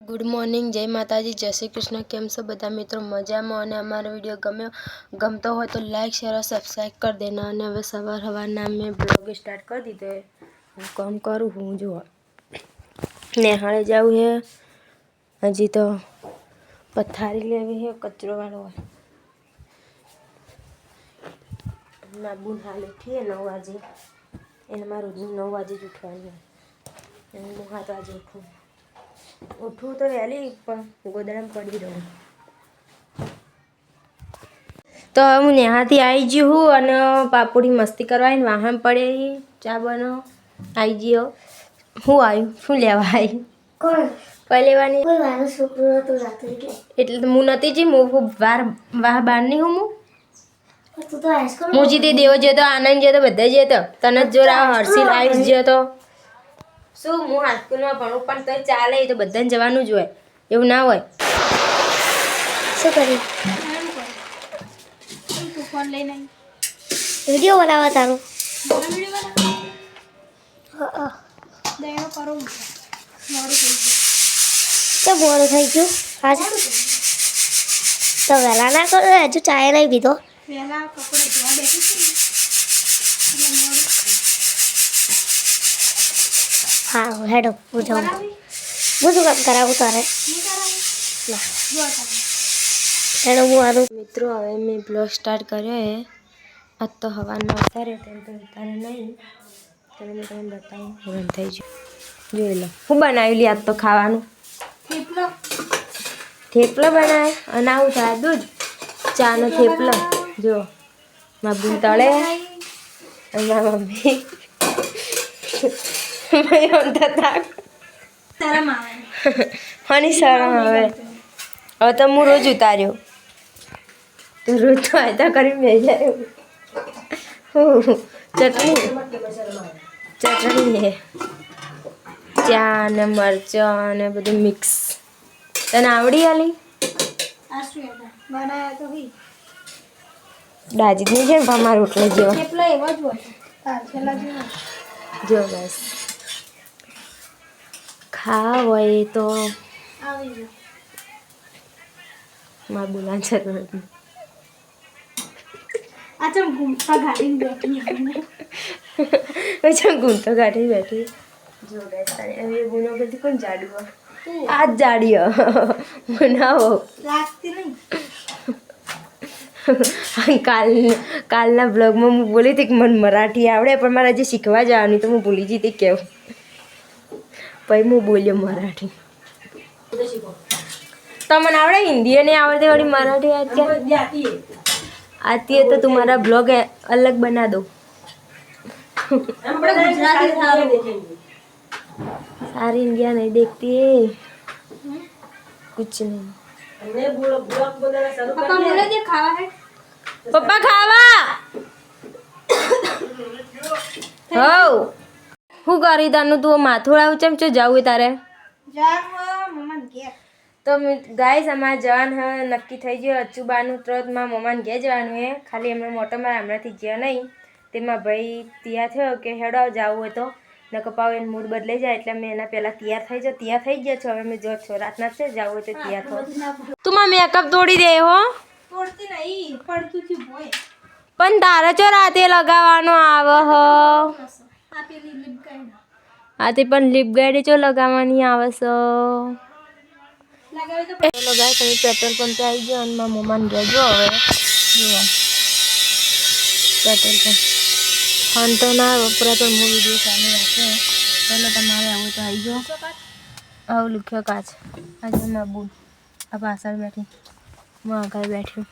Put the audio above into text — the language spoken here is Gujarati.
ગુડ મોર્નિંગ, જય માતાજી, જય શ્રી કૃષ્ણ. કેમ છો બધા મિત્રો? મજામાં. અને અમારો વિડીયો ગમતો હોય તો લાઈક શેર और સબસ્ક્રાઈબ કરી દેના. અને હવે સવારના મેં બ્લોગ સ્ટાર્ટ કરી દીધો है. હું કામ કરું હું જો નેહાળે જાઉં है. હજી તો પથારી લેવી है, કચરો વાળો હોય. બુન હાલ ઉઠીએ 9 વાગે. એને મારું 9 વાગે જ ઉઠવાનું હોય. હું હાથ વાગે ઉઠું તો વહેલી પણ ગોદડામાં પડી રહું. તો હું નેહાથી આવી ગયું હું અને પાપુડી મસ્તી કરવાની વાહન પડે ચા બનો આવી ગયો. હું આવ્યું શું લેવા આવી કઈ લેવાની એટલે હું નથી જી હું વાહ બહારની હું જીતે દેવો જતો આનંદ જતો બધા જતો તને જ જોર હર્ષિલ આવીશ ગયો તો શું હું હાઈસ્કૂલમાં ભણું પણ તો ચાલે તો બધાને જવાનું જ હોય એવું ના હોય. શું કરી ફોન લઈને વિડીયો બનાવવા તારું મોડું થઈ ગયું આજે તો વહેલા ના કરો હજુ ચાય નહીં પીધો વહેલા કપડાં ધોવા બેઠી હા હેડો હું જાઉં હું શું કામ કરાવું તારે હેડો હું આનું મિત્રો હવે મેં બ્લોગ સ્ટાર્ટ કર્યો હે. આજ તો હવાના ઉતારે તેમ તો ઉતારે નહીં તમે મેં તમને બતાવું રન થઈ ગયું જોઈ લો. હું બનાવી લી આજ તો ખાવાનું થેપલો બનાવે અને આવું થાય દૂધ ચાનો થેપલો જો મારા બુન તળે અને મારા મમ્મી હની શરમ હવે તો હું રોજ ઉતાર્યો તો રોજ તો આયતા કરી મેં જાય ચટણી હે ચા ને મરચાં ને બધું મિક્સ. તને આવડી આલી દાજીની છે ને અમારા રોટલા જેવો જો બસ ખા હોય તો મારા બોલા છે ઘૂમતા ગાડી બેઠી જો ગેસ હવે બોલો બધી કોણ જાડુ આ જ જાડીઓ બનાવો લાગતી નહીં. કાલના બ્લોગમાં હું બોલી હતી કે મને મરાઠી આવડે પણ મારે હજી શીખવા જવાની તો હું ભૂલી જતી કેવું પછી હું બોલ્યો મરાઠી. તમને આવડે હિન્દી નહીં આવડતી વળી મરાઠી आती है तो तुम्हारा ब्लॉग अलग बना दो. सारी इंडिया नहीं देखती है कुछ नहीं. पप्पा खावा हो હું કરી તાનું તું માથું આવું ચમચો જાવું તારે તો ગાઈસ અમારે જવાનું હવે નક્કી થઈ ગયું અચુબાનું ત્રત માં મમ્માને ઘેર જવાનું હે. ખાલી એમનો મોટો મારા હમણાંથી ગયા નહીં તેમાં ભાઈ તૈયાર થયો કે હેડો જવું હોય તો ન કપાવ એને મૂડ બદલાઈ જાય એટલે મેં એના પહેલાં તૈયાર થઈ ગયા છો. હવે મેં જો છો રાતના છે જવું હોય તો તૈયાર થો. તું માં મેકઅપ તોડી દે હો તોડતી નહીં પડતું થયું ભોય પણ તારે ચો રાતે લગાવવાનો આવે હો આથી પણ લિપ ગાઈડ ચો લગાવવાની આવે છે. ચલો ગાય તમે પેટ્રોલ પંપે આવી ગયો અને મારા મમ્માને ગયા જો હવે જુઓ પેટ્રોલ પંપ ફોન તો ના વપરાય પણ હું વિડીયો ચાલુ રાખ્યો. ચલો તમારે આવું તો આવી ગયો આવું લખ્યો કાચ આજે મારા બુન આ પાછળ બેઠી હું આગળ બેઠ્યું